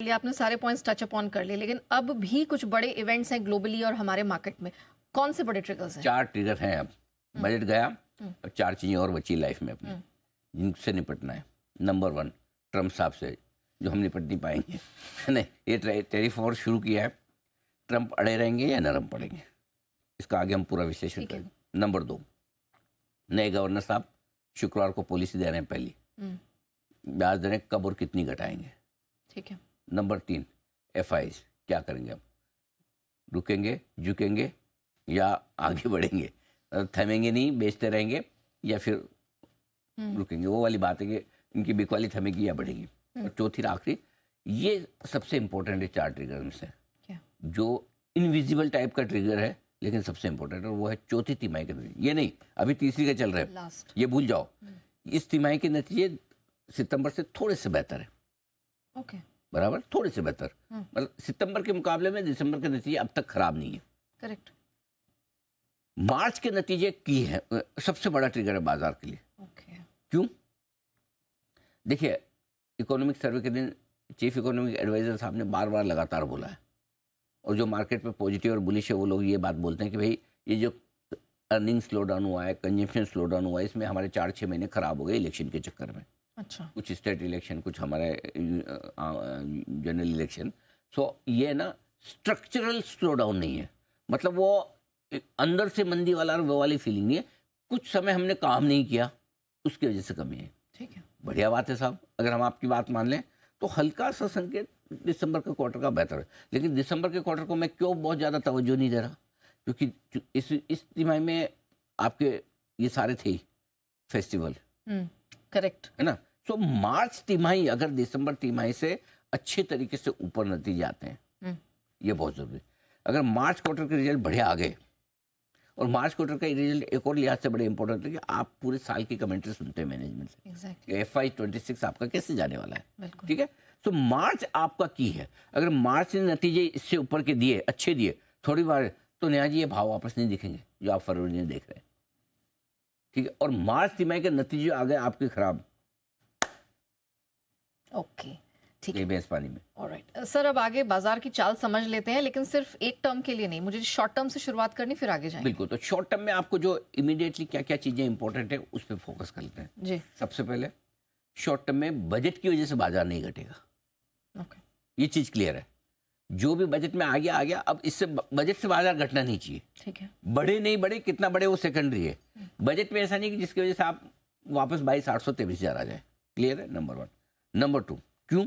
लिया, आपने सारे पॉइंट्स टच अपॉन कर लिए, लेकिन अब भी कुछ बड़े इवेंट्स हैं ग्लोबली और हमारे मार्केट में। कौन से बड़े ट्रिगर्स हैं? 4 ट्रिगर हैं अब। बजट गया, अब 4 चीज़ें और बची लाइफ में अपनी, जिनसे निपटना है। नंबर 1, ट्रम्प साहब से, जो हम निपट नहीं पाएंगे। नहीं, ये टैरिफ वॉर शुरू किया है, ट्रम्प अड़े रहेंगे या नरम पड़ेंगे, इसका आगे हम पूरा विश्लेषण करेंगे। नंबर 2, नए गवर्नर साहब शुक्रवार को पॉलिसी दे रहे हैं पहली, ब्याज दरें कब और कितनी घटाएंगे। ठीक है। नंबर 3, FIs क्या करेंगे, अब रुकेंगे, झुकेंगे या आगे बढ़ेंगे, थमेंगे नहीं, बेचते रहेंगे या फिर रुकेंगे। वो वाली बात है कि इनकी बिकवाली थमेगी या बढ़ेगी। और चौथी आखिरी, ये सबसे इंपॉर्टेंट है 4 ट्रिगर में से, जो इनविजिबल टाइप का ट्रिगर है लेकिन सबसे इंपॉर्टेंट, और वो है चौथी तिमाही के नतीजे। ये नहीं, अभी तीसरी के चल रहे हैं, ये भूल जाओ। इस तिमाही के नतीजे सितंबर से थोड़े से बेहतर है। ओके, बराबर, थोड़े से बेहतर, मतलब सितंबर के मुकाबले में दिसंबर के नतीजे अब तक खराब नहीं है। करेक्ट। मार्च के नतीजे की है सबसे बड़ा ट्रिगर है बाजार के लिए। क्यों? देखिए, इकोनॉमिक सर्वे के दिन चीफ इकोनॉमिक एडवाइजर साहब ने बार बार लगातार बोला है, और जो मार्केट पे पॉजिटिव और बुलिश है वो लोग ये बात बोलते हैं कि भाई ये जो अर्निंग स्लो डाउन हुआ है, कंजम्पशन स्लो डाउन हुआ है, इसमें हमारे 4-6 महीने खराब हो गए इलेक्शन के चक्कर में। अच्छा। कुछ स्टेट इलेक्शन, कुछ हमारे जनरल इलेक्शन। सो ये ना स्ट्रक्चरल स्लो डाउन नहीं है, मतलब वो अंदर से मंदी वाला और वो वाली फीलिंग नहीं है, कुछ समय हमने काम नहीं किया उसकी वजह से कमी है। ठीक है, बढ़िया बात है साहब, अगर हम आपकी बात मान लें तो हल्का सा संकेत दिसंबर के क्वार्टर का बेहतर है। लेकिन दिसंबर के क्वार्टर को मैं क्यों बहुत ज़्यादा तवज्जो नहीं दे रहा, क्योंकि इस तिमाही में आपके ये सारे थे फेस्टिवल। करेक्ट है ना। सो मार्च तिमाही अगर दिसंबर तिमाही से अच्छे तरीके से ऊपर नतीजे आते हैं, ये बहुत जरूरी। अगर मार्च क्वार्टर के रिजल्ट बढ़िया आ गए, और मार्च क्वार्टर का रिजल्ट एक और लिहाज से बड़े इंपॉर्टेंट है कि आप पूरे साल की कमेंट्री सुनते हैं मैनेजमेंट से। exactly. FY 26 आपका कैसे जाने वाला है, ठीक है। तो मार्च आपका की है, अगर मार्च ने नतीजे इससे ऊपर के दिए, अच्छे दिए थोड़ी बार, तो नया जी ये भाव वापस नहीं दिखेंगे जो आप फरवरी में देख रहे हैं, ठीक है। और मार्च तिमाही के नतीजे आ गए आपके खराब, ओके ठीक है, भैंस पानी में। ऑलराइट सर, अब आगे बाजार की चाल समझ लेते हैं, लेकिन सिर्फ एक टर्म के लिए नहीं, मुझे शॉर्ट टर्म से शुरुआत करनी, फिर आगे जाएंगे। बिल्कुल, तो शॉर्ट टर्म में आपको जो इमीडिएटली क्या क्या चीजें इंपॉर्टेंट है उस पर फोकस करते हैं जी। सबसे पहले शॉर्ट टर्म में बजट की वजह से बाजार नहीं घटेगा। ओके, ये चीज क्लियर है, जो भी बजट में आ गया, अब इससे बजट से बाजार घटना नहीं चाहिए। ठीक है, बढ़े नहीं बढ़े, कितना बढ़े वो सेकेंडरी है। बजट में ऐसा नहीं कि जिसकी वजह से आप वापस 22,823,000 आ जाए। क्लियर है, नंबर 1। नंबर 2, क्यों?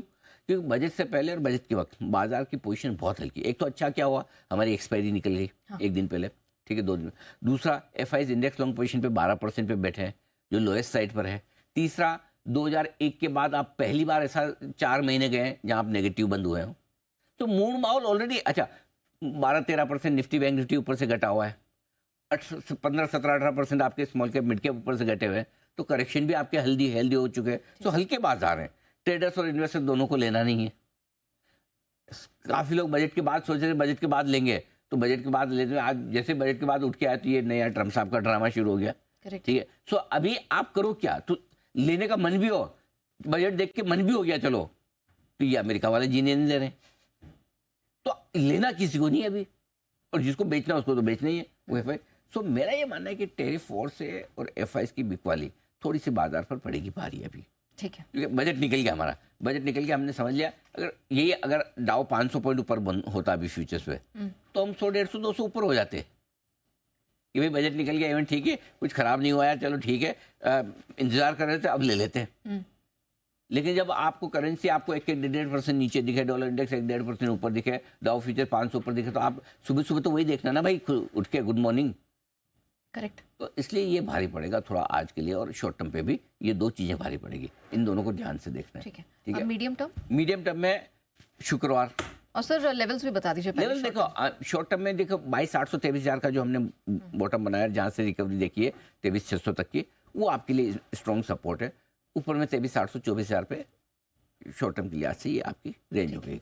क्योंकि बजट से पहले और बजट के वक्त बाजार की पोजीशन बहुत हल्की। एक तो अच्छा क्या हुआ, हमारी एक्सपायरी निकल गई एक दिन पहले, ठीक है, 2 दिन। दूसरा, FIs इंडेक्स लॉन्ग पोजीशन पे 12% पे बैठे हैं, जो लोएस्ट साइड पर है। तीसरा, 2001 के बाद आप पहली बार ऐसा 4 महीने गए हैं जहां आप नेगेटिव बंद हुए हो, तो मूड माहौल ऑलरेडी अच्छा। 12-13% निफ्टी बैंक निफ्टी ऊपर से घटा हुआ है, 15-17-18% आपके स्मॉल कैप मिड कैप ऊपर से घटे हुए हैं, तो करेक्शन भी आपके हेल्दी हो चुके हैं। तो हल्के बाजार हैं, ट्रेडर्स और इन्वेस्टर दोनों को लेना नहीं है। काफी लोग बजट के बाद सोच रहे हैं बजट के बाद लेंगे, तो बजट के बाद लेते हैं, आज जैसे बजट के बाद उठ के आए तो ये नया ट्रम्प साहब का ड्रामा शुरू हो गया, ठीक है। सो अभी आप करो क्या, तो लेने का मन भी हो, बजट देख के मन भी हो गया चलो, तो ये अमेरिका वाले जीने नहीं दे रहे, तो लेना किसी को नहीं अभी, और जिसको बेचना उसको तो बेचना ही है वो FI। सो मेरा ये मानना है कि टैरिफ वॉर से और FIs की बिकवाली थोड़ी सी बाजार पर पड़ेगी भारी अभी, ठीक है, क्योंकि बजट निकल गया, हमारा बजट निकल गया, हमने समझ लिया। अगर डाउ 500 पॉइंट ऊपर बंद होता अभी फ्यूचर्स पे, तो हम 100-150-200 ऊपर हो जाते कि भाई बजट निकल गया, इवेंट ठीक है, कुछ खराब नहीं हुआ यार, चलो ठीक है, इंतजार कर रहे थे अब ले लेते हैं। लेकिन जब आपको करेंसी आपको 1-1.5% नीचे दिखे, डॉलर इंडेक्स 1-1.5% ऊपर दिखे, डाउ फ्यूचर 500 ऊपर दिखे, तो आप सुबह सुबह तो वही देखना ना भाई, उठ के गुड मॉर्निंग। करेक्ट। तो इसलिए ये भारी पड़ेगा थोड़ा आज के लिए, और शॉर्ट टर्म पे भी ये 2 चीजें भारी पड़ेगी, इन दोनों को ध्यान से देखना है, ठीक है। मीडियम टर्म में शुक्रवार, और सर लेवल्स भी बता दीजिए। लेवल देखो, शॉर्ट टर्म में देखो 22,823,000 का जो हमने बॉटम बनाया, जहां से रिकवरी देखी है 23,600 तक की, वो आपके लिए स्ट्रॉन्ग सपोर्ट है। ऊपर में 23,800-24,000 पे शॉर्ट टर्म के लिहाज से ये आपकी रेंज हो गई।